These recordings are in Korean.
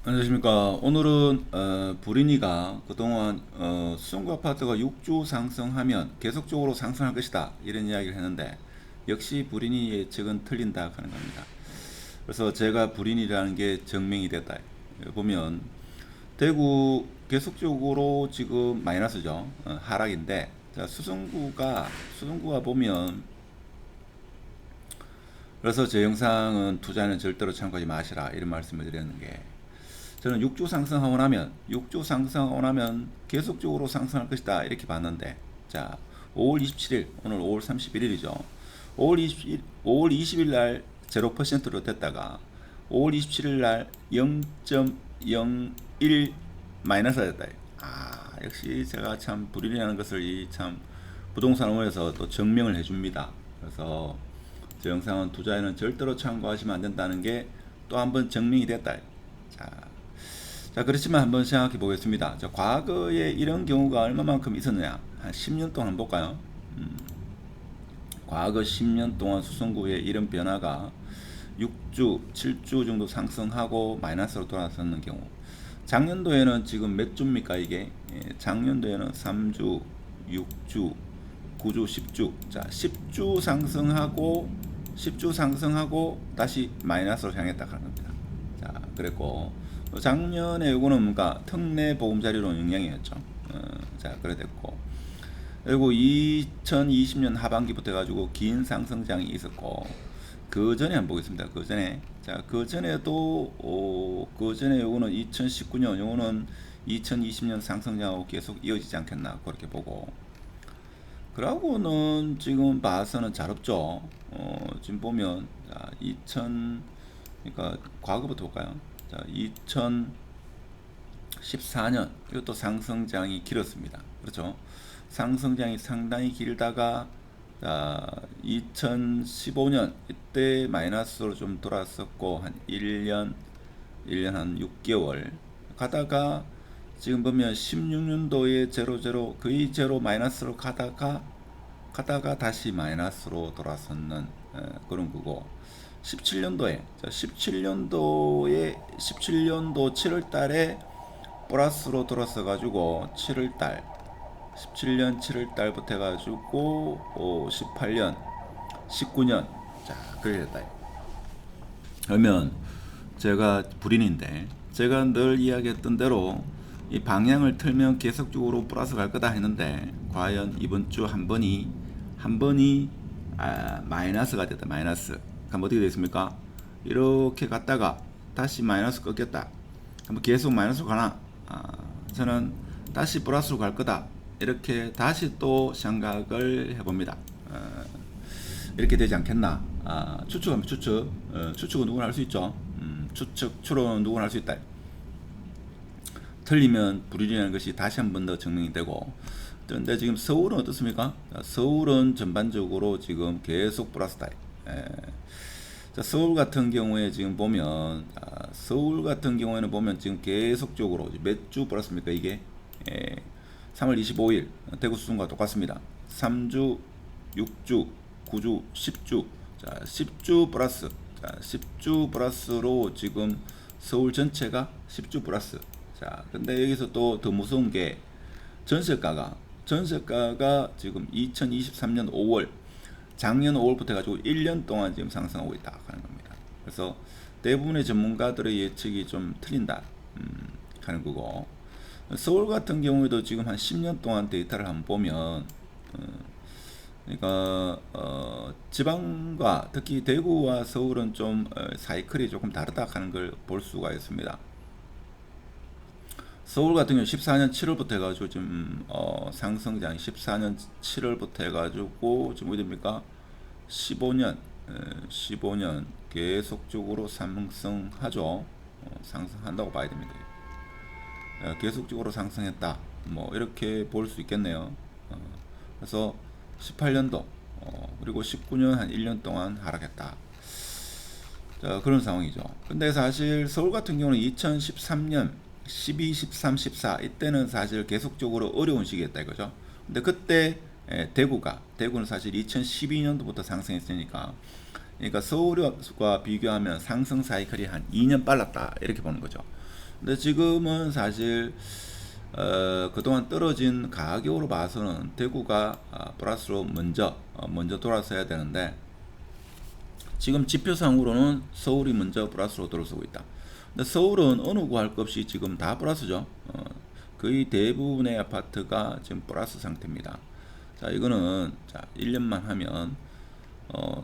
안녕하십니까. 오늘은 불인이가 그동안 수성구 아파트가 6주 상승하면 계속적으로 상승할 것이다 이런 이야기를 했는데, 역시 불인이 예측은 틀린다 하는 겁니다. 그래서 제가 불인이라는 게 증명이 됐다. 보면 대구 계속적으로 지금 마이너스죠. 하락인데, 자, 수성구가 보면, 그래서 제 영상은 투자는 절대로 참고하지 마시라 이런 말씀을 드렸는 게, 저는 6주 상승하고 나면 계속적으로 상승할 것이다 이렇게 봤는데, 자, 5월 27일, 오늘 5월 31일이죠. 5월 20일 날 0%로 됐다가 5월 27일 날 0.01 마이너스가 됐다. 역시 제가 참 불일이라는 것을 이 참 부동산 원에서 또 증명을 해줍니다. 그래서 제 영상은 투자에는 절대로 참고하시면 안 된다는 게 또 한 번 증명이 됐다. 자, 그렇지만 한번 생각해 보겠습니다. 과거에 이런 경우가 얼마만큼 있었느냐? 한 10년 동안 한번 볼까요? 과거 10년 동안 수성구의 이런 변화가 6주, 7주 정도 상승하고 마이너스로 돌아섰는 경우. 작년도에는 지금 몇 주입니까, 이게? 작년도에는 3주, 6주, 9주, 10주. 자, 10주 상승하고 다시 마이너스로 향했다 하는 겁니다. 자, 그랬고, 작년에 요거는 뭔가 특례 보금자리로 영향이었죠. 자, 그래 됐고. 그리고 2020년 하반기부터 해가지고 긴 상승장이 있었고, 그 전에 한번 보겠습니다. 그 전에, 자, 그 전에도 그 전에 요거는 2019년, 요거는 2020년 상승장하고 계속 이어지지 않겠나 그렇게 보고. 그러고는 지금 봐서는 잘 없죠. 지금 보면, 자, 그러니까 과거부터 볼까요? 자, 2014년 이것도 상승장이 길었습니다. 그렇죠? 상승장이 상당히 길다가, 자, 2015년 이때 마이너스로 좀 돌았었고, 한 1년 한 6개월 가다가 지금 보면 16년도에 제로 거의 제로 마이너스로 가다가 다시 마이너스로 돌아섰는 그런 거고, 17년도 7월 달에 플러스로 돌아서 가지고 17년 7월 달부터 해 가지고 18년 19년, 자, 그렇게 됐다. 그러면 제가 불인인데, 제가 늘 이야기했던 대로 이 방향을 틀면 계속적으로 플러스 갈 거다 했는데, 과연 이번 주 한 번이 마이너스가 됐다. 마이너스. 그럼 어떻게 됐습니까? 이렇게 갔다가 다시 마이너스 꺾였다. 그럼 계속 마이너스로 가나? 저는 다시 플러스로 갈 거다. 이렇게 다시 또 생각을 해봅니다. 이렇게 되지 않겠나? 추측하면 추측은 누구나 할 수 있죠. 추론은 누구나 할 수 있다. 틀리면 불일이라는 것이 다시 한 번 더 증명이 되고. 근데 지금 서울은 어떻습니까? 서울은 전반적으로 지금 계속 플러스다. 자, 서울 같은 경우에 지금 보면, 서울 같은 경우에는 보면 지금 계속적으로 몇 주 플러스입니까 이게? 3월 25일 대구 수준과 똑같습니다. 3주, 6주, 9주, 10주. 자, 10주 플러스. 자, 10주 플러스로 지금 서울 전체가 10주 플러스. 자, 근데 여기서 또 더 무서운 게, 전세가가 지금 2023년 5월, 작년 5월부터 해가지고 1년 동안 지금 상승하고 있다 하는 겁니다. 그래서 대부분의 전문가들의 예측이 좀 틀린다 하는 거고, 서울 같은 경우에도 지금 한 10년 동안 데이터를 한번 보면, 그러니까 지방과 특히 대구와 서울은 좀 사이클이 조금 다르다 하는 걸 볼 수가 있습니다. 서울 같은 경우 14년 7월부터 해가지고 지금 상승장이 14년 7월부터 해가지고 지금 어디입니까? 15년 계속적으로 상승하죠. 상승한다고 봐야 됩니다. 계속적으로 상승했다. 뭐 이렇게 볼 수 있겠네요. 그래서 18년도 그리고 19년 한 1년 동안 하락했다. 자, 그런 상황이죠. 근데 사실 서울 같은 경우는 2013년 12, 13, 14 이때는 사실 계속적으로 어려운 시기였다 이거죠. 근데 그때 대구는 사실 2012년도부터 상승했으니까 그러니까 서울과 비교하면 상승 사이클이 한 2년 빨랐다 이렇게 보는 거죠. 근데 지금은 사실 그동안 떨어진 가격으로 봐서는 대구가 플러스로 먼저 돌아서야 되는데 지금 지표상으로는 서울이 먼저 플러스로 돌아서고 있다. 근데 서울은 어느 구할 것 없이 지금 다 플러스죠. 거의 대부분의 아파트가 지금 플러스 상태입니다. 자, 이거는 자 1년만 하면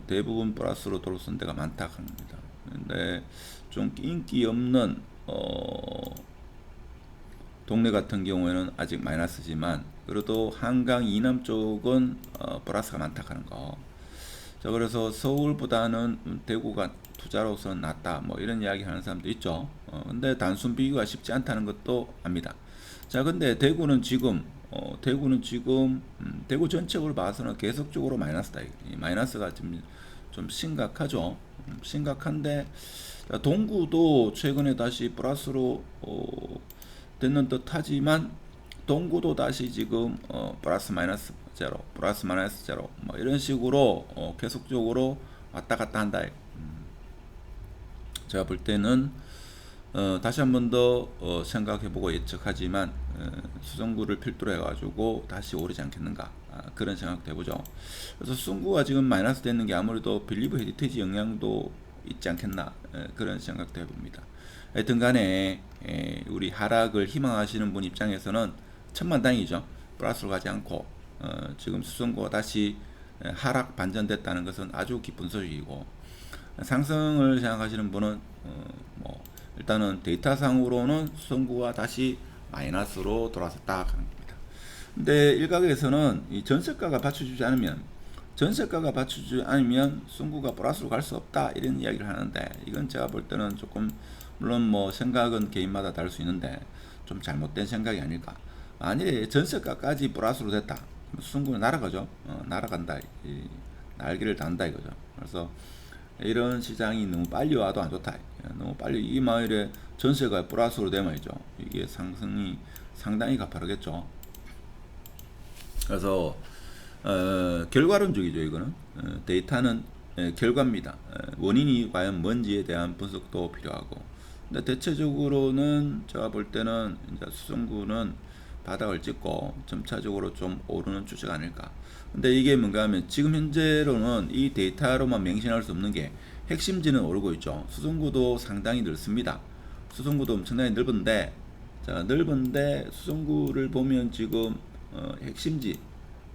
대부분 플러스로 돌아선 데가 많다 하는 겁니다. 근데 좀 인기 없는 동네 같은 경우에는 아직 마이너스지만 그래도 한강 이남 쪽은 플러스가 많다 하는 거. 자, 그래서 서울보다는 대구가 투자로서는 낫다 뭐 이런 이야기 하는 사람도 있죠. 근데 단순 비교가 쉽지 않다는 것도 압니다. 자, 근데 대구는 지금 대구 전체적으로 봐서는 계속적으로 마이너스다. 이 마이너스가 좀 심각하죠. 심각한데 자, 동구도 최근에 다시 플러스로 됐는 듯하지만 동구도 다시 지금 플러스 마이너스 제로, 플러스 마이너스 제로 뭐 이런 식으로 계속적으로 왔다 갔다 한다. 제가 볼 때는 다시 한 번 더 생각해보고 예측하지만 수성구를 필두로 해가지고 다시 오르지 않겠는가 그런 생각도 해보죠. 그래서 수성구가 지금 마이너스 되는 게 아무래도 빌리브 헤리티지 영향도 있지 않겠나 그런 생각도 해봅니다. 하여튼 간에 우리 하락을 희망하시는 분 입장에서는 천만다행이죠. 플러스로 가지 않고 지금 수성구가 다시 하락 반전됐다는 것은 아주 기쁜 소식이고 상승을 생각하시는 분은 뭐 일단은 데이터상으로는 수성구가 다시 마이너스로 돌아섰다 하는 겁니다. 근데 일각에서는 이 전세가가 받쳐주지 않으면 수성구가 플러스로 갈 수 없다 이런 이야기를 하는데 이건 제가 볼 때는 조금 물론 뭐 생각은 개인마다 다를 수 있는데 좀 잘못된 생각이 아닐까. 만일에 전세가까지 플러스로 됐다 수성구는 날아가죠. 날아간다. 날개를 단다 이거죠. 그래서 이런 시장이 너무 빨리 와도 안 좋다. 너무 빨리 이 마을에 전세가 플러스로 되면 이죠. 이게 상승이 상당히 가파르겠죠. 그래서 결과론적이죠. 이거는 데이터는 결과입니다. 원인이 과연 뭔지에 대한 분석도 필요하고. 근데 대체적으로는 제가 볼 때는 이제 수성구는 바닥을 찍고 점차적으로 좀 오르는 추세가 아닐까. 근데 이게 뭔가 하면 지금 현재로는 이 데이터로만 맹신할 수 없는 게 핵심지는 오르고 있죠. 수성구도 상당히 넓습니다. 수성구도 엄청나게 넓은데 자, 넓은데 수성구를 보면 지금 핵심지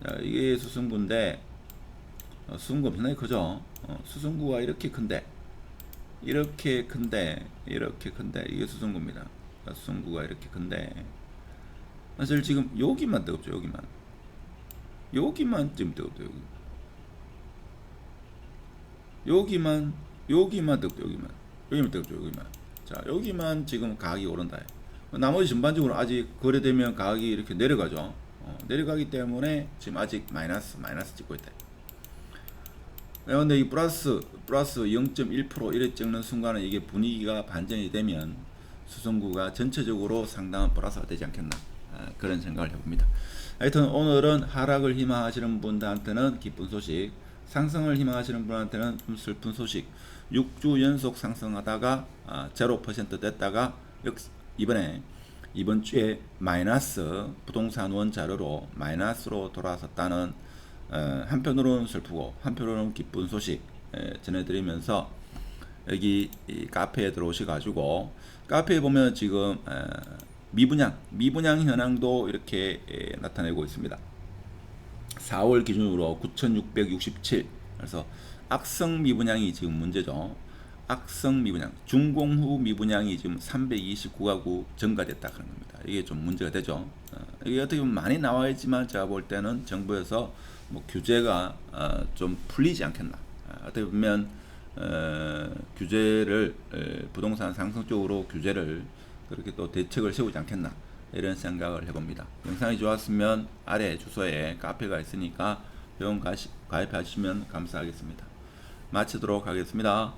자, 이게 수성구인데 수성구 엄청나게 크죠. 수성구가 이렇게 큰데 이게 수성구입니다. 수성구가 이렇게 큰데 사실 지금 여기만 뜨겁죠. 여기만 지금 뜨겁죠. 여기만 뜨겁죠. 여기만 뜨겁죠. 자, 여기만 지금 가격이 오른다. 나머지 전반적으로 아직 거래되면 가격이 이렇게 내려가죠. 내려가기 때문에 지금 아직 마이너스 찍고 있다. 근데 이 플러스 0.1% 이래 찍는 순간에 이게 분위기가 반전이 되면 수성구가 전체적으로 상당한 플러스가 되지 않겠나 그런 생각을 해봅니다. 하여튼 오늘은 하락을 희망하시는 분들한테는 기쁜 소식, 상승을 희망하시는 분한테는 좀 슬픈 소식. 6주 연속 상승하다가 0% 됐다가 이번 주에 마이너스 부동산 원자료로 마이너스로 돌아섰다는 한편으로는 슬프고 한편으로는 기쁜 소식 전해드리면서 여기 이 카페에 들어오셔가지고 카페에 보면 지금 미분양 현황도 이렇게 나타내고 있습니다. 4월 기준으로 9,667 그래서 악성 미분양이 지금 문제죠. 악성 미분양, 준공후 미분양이 지금 329가구 증가됐다 하는 겁니다. 이게 좀 문제가 되죠. 이게 어떻게 보면 많이 나와 있지만 제가 볼 때는 정부에서 뭐 규제가 좀 풀리지 않겠나. 어떻게 보면 규제를 부동산 상승 쪽으로 규제를 그렇게 또 대책을 세우지 않겠나 이런 생각을 해봅니다. 영상이 좋았으면 아래 주소에 카페가 있으니까 회원 가입하시면 감사하겠습니다. 마치도록 하겠습니다.